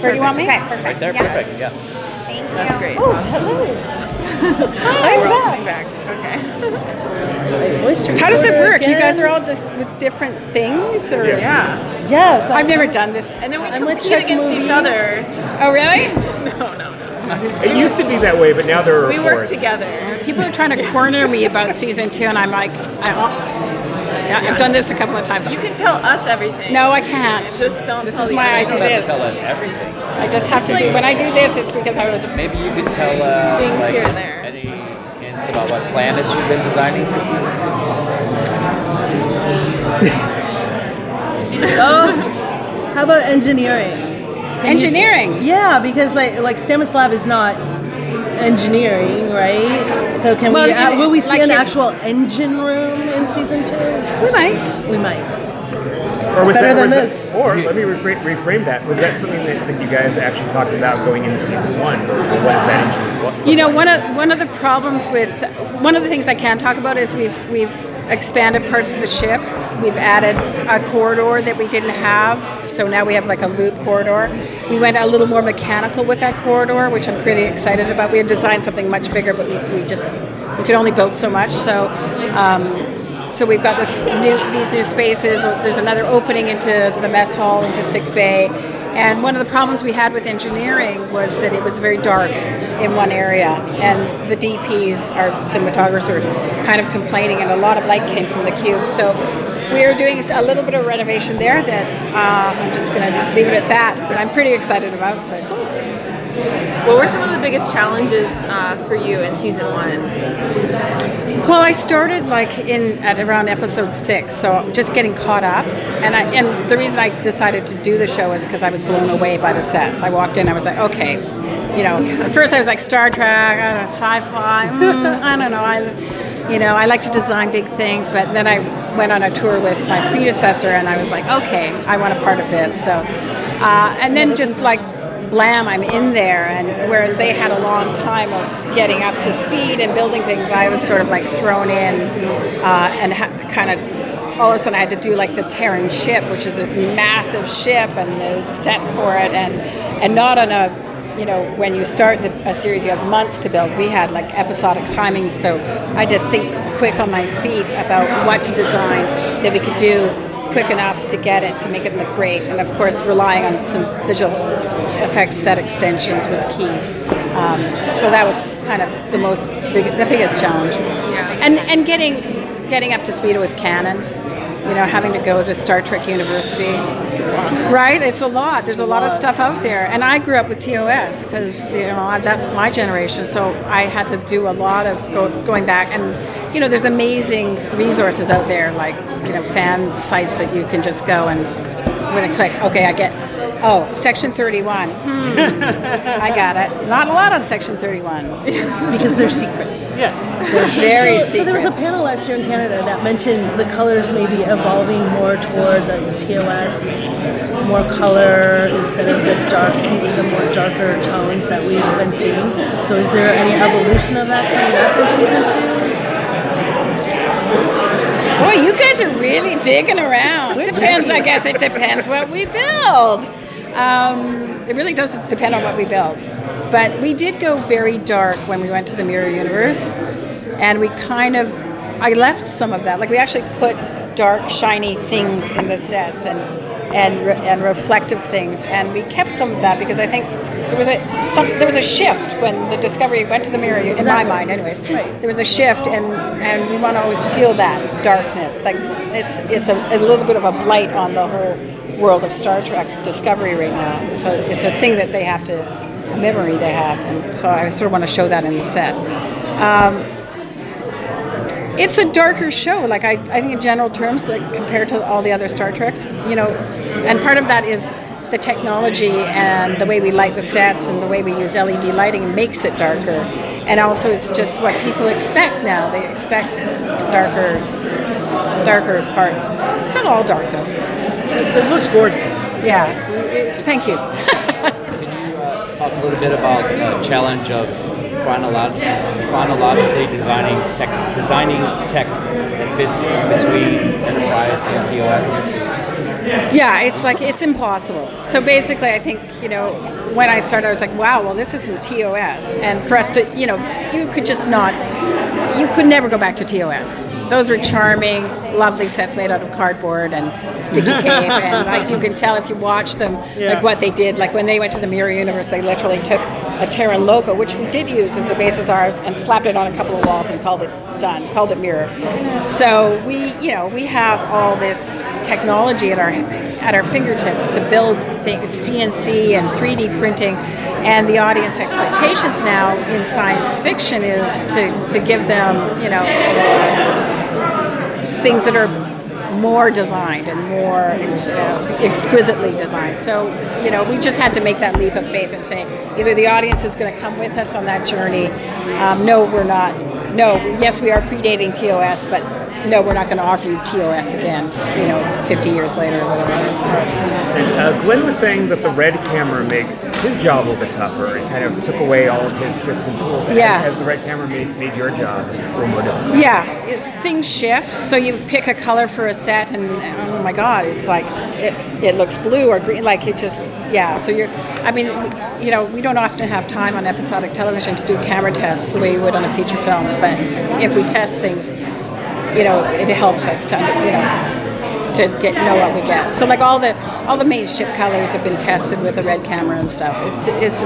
Where do you want me? Okay, perfect. Right there, perfect, yes. Thank you. That's great. Oh, Awesome. hello. Hi, we're all back. coming back. Okay. Oyster How does it recorder work? You again. guys are all just with different things, or Yeah. Yes. I've never done this. And then we I'm with compete Chuck against Movie. each other. Oh, really? No. It used to be that way, but now there are We work reports. together. People are trying to corner me about season 2, and I'm like, I've done this a couple of times. You can tell us everything. No, I can't. Just don't This tell is the why I You do don't have this. to tell us everything. I just have to do. When I do this, it's because I was. Maybe you could tell us Things like here and there. any hints about what planets you've been designing for season 2. Oh, how about engineering? Engineering. Yeah, because like Stamets Lab is not engineering, right? So can Well, we? Will we see like an his- actual engine room in season 2? We might. We might. Or was better that, than was this. that, or let me reframe that. Was that something that you guys actually talked about going into season 1? Or what is that engine? You know, one of the problems with one of the things I can talk about is we've expanded parts of the ship. We've added a corridor that we didn't have, so now we have like a loop corridor. We went a little more mechanical with that corridor, which I'm pretty excited about. We had designed something much bigger, but we could only build so much. So we've got these new spaces. There's another opening into the mess hall, into sick bay. And one of the problems we had with engineering was that it was very dark in one area, and the DPs, our cinematographers, were kind of complaining, and a lot of light came from the cube. So we are doing a little bit of renovation there that I'm just going to leave it at that, but I'm pretty excited about. But What were some of the biggest challenges for you in season 1? well, I started at around episode 6, so just getting caught up. And the reason I decided to do the show is because I was blown away by the sets. I walked in, I was like, okay, at first I was like Star Trek, sci-fi. I don't know. I like to design big things, but then I went on a tour with my predecessor, and I was like, okay, I want a part of this. So, and then just like blam, I'm in there, and whereas they had a long time of getting up to speed and building things, I was sort of like thrown in and kind of all of a sudden I had to do like the Terran ship, which is this massive ship, and the sets for it, and not on a, when you start a series you have months to build. We had like episodic timing, so I did think quick on my feet about what to design that we could do quick enough to get it to make it look great, and of course relying on some visual effects set extensions was key. So that was kind of the biggest challenge. Yeah. And getting up to speed with canon. Having to go to Star Trek University, right? It's a lot. There's a lot of stuff out there, and I grew up with TOS because that's my generation. So I had to do a lot of going back, and there's amazing resources out there, like fan sites that you can just go and with a click. Okay, I get. Oh, Section 31. I got it. Not a lot on Section 31 Because they're secret. Yes. They're very secret. So there was a panel last year in Canada that mentioned the colors may be evolving more toward the TOS, more color instead of the more darker tones that we've been seeing. So is there any evolution of that coming up in season 2? Boy, you guys are really digging around. Depends, I guess it depends what we build. It really does depend on what we build. But we did go very dark when we went to the Mirror Universe, and I left some of that. Like we actually put dark, shiny things in the sets and reflective things, and we kept some of that because I think there was a shift when the Discovery went to the Mirror. In my mind, anyways, there was a shift, and we want to always feel that darkness. Like it's a little bit of a blight on the whole world of Star Trek Discovery right now. So it's a thing that they have to. Memory they have, and so I sort of want to show that in the set. It's a darker show, like I think in general terms, like compared to all the other Star Treks, and part of that is the technology and the way we light the sets and the way we use LED lighting makes it darker, and also it's just what people expect now. They expect darker parts. It's not all dark though. It looks gorgeous. Yeah, thank you. Talk a little bit about the challenge of chronologically designing tech that fits between Enterprise and TOS. Yeah, it's impossible. So basically, I think, when I started, I was like, wow, well, this isn't TOS. And for us to, you could never go back to TOS. Those were charming, lovely sets made out of cardboard and sticky tape. And you can tell if you watch them, what they did. Like when they went to the Mirror Universe, they literally took a Terra logo, which we did use as the base of ours, and slapped it on a couple of walls and called it done, called it Mirror. So we have all this technology at our fingertips to build things, CNC and 3D printing, and the audience expectations now in science fiction is to give them, things that are more designed and more exquisitely designed. So, we just had to make that leap of faith and say, either the audience is going to come with us on that journey. No, we're not. No, yes, we are predating TOS, but no, we're not going to offer you TOS again, 50 years later or whatever it is. And Glenn was saying that the red camera makes his job a little bit tougher and kind of took away all of his tricks and tools. Has the red camera made your job a little more difficult? Yeah, things shift. So you pick a color for a set and oh my God, it's like, it looks blue or green, like it just, So we don't often have time on episodic television to do camera tests the way you would on a feature film, but if we test things, it helps us to know what we get. So like all the main ship colors have been tested with the red camera and stuff. It's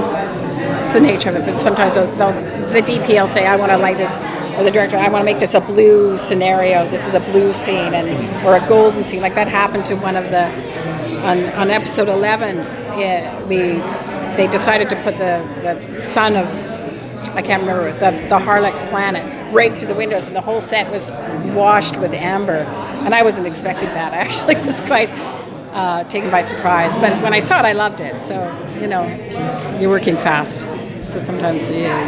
the nature of it. But sometimes the DP will say, I want to light this, or the director, I want to make this a blue scenario. This is a blue scene or a golden scene. Like that happened to one of the on episode 11. They decided to put the son of, I can't remember, the Harlech planet right through the windows, and the whole set was washed with amber. And I wasn't expecting that. I actually was quite taken by surprise. But when I saw it, I loved it. So, you're working fast. So sometimes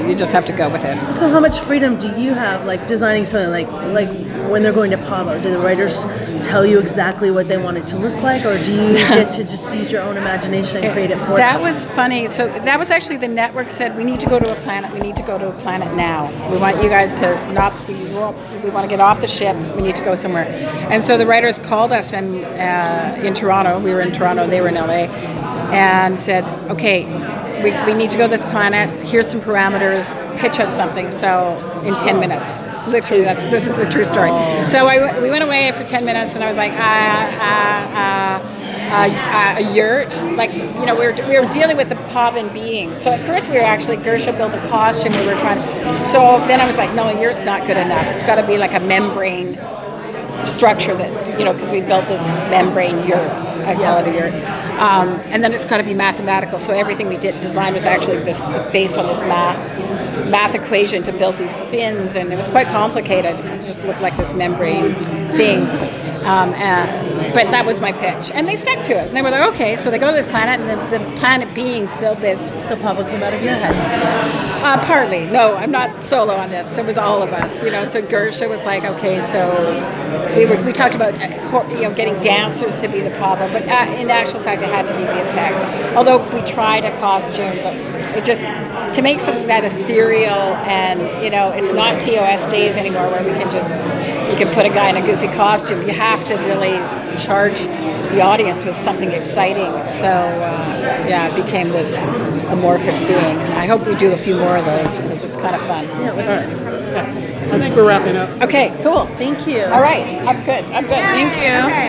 you just have to go with it. So how much freedom do you have, like designing something like when they're going to Pavo? Do the writers tell you exactly what they want it to look like, or do you get to just use your own imagination and create it for them? That was funny. So that was actually the network said, we need to go to a planet. We need to go to a planet now. We want you guys to not be, we want to get off the ship. We need to go somewhere. And so the writers called us and in Toronto. We were in Toronto. They were in LA, and said, okay, we need to go to this planet. Here's some parameters. Pitch us something. So in 10 minutes. Literally, this is a true story. So we went away for 10 minutes, and I was like, a yurt. Like, we were dealing with the Pavan being. So at first we were actually, Gersha built a costume. We were trying to, so then I was like, no, a yurt's not good enough. It's got to be like a membrane structure that, because we built this membrane yurt. I call it a yurt. And then it's got to be mathematical. So everything we did design was actually based on this math equation to build these fins, and it was quite complicated. It just looked like this membrane thing. But that was my pitch, and they stuck to it. And they were like, okay, so they go to this planet, and the planet beings build this. So Pavo came out of your head? Partly. No, I'm not solo on this. It was all of us. So Gersha was like, okay, so we talked about getting dancers to be the Pavo, but in actual fact, it had to be the effects. Although we tried a costume, but it just, to make something that ethereal and, it's not TOS days anymore where you can put a guy in a goofy costume. You have to really charge the audience with something exciting. So, it became this amorphous being. I hope we do a few more of those because it's kind of fun. Yeah, it was I think we're wrapping up. Okay, cool. Thank you. All right, I'm good. Thank you.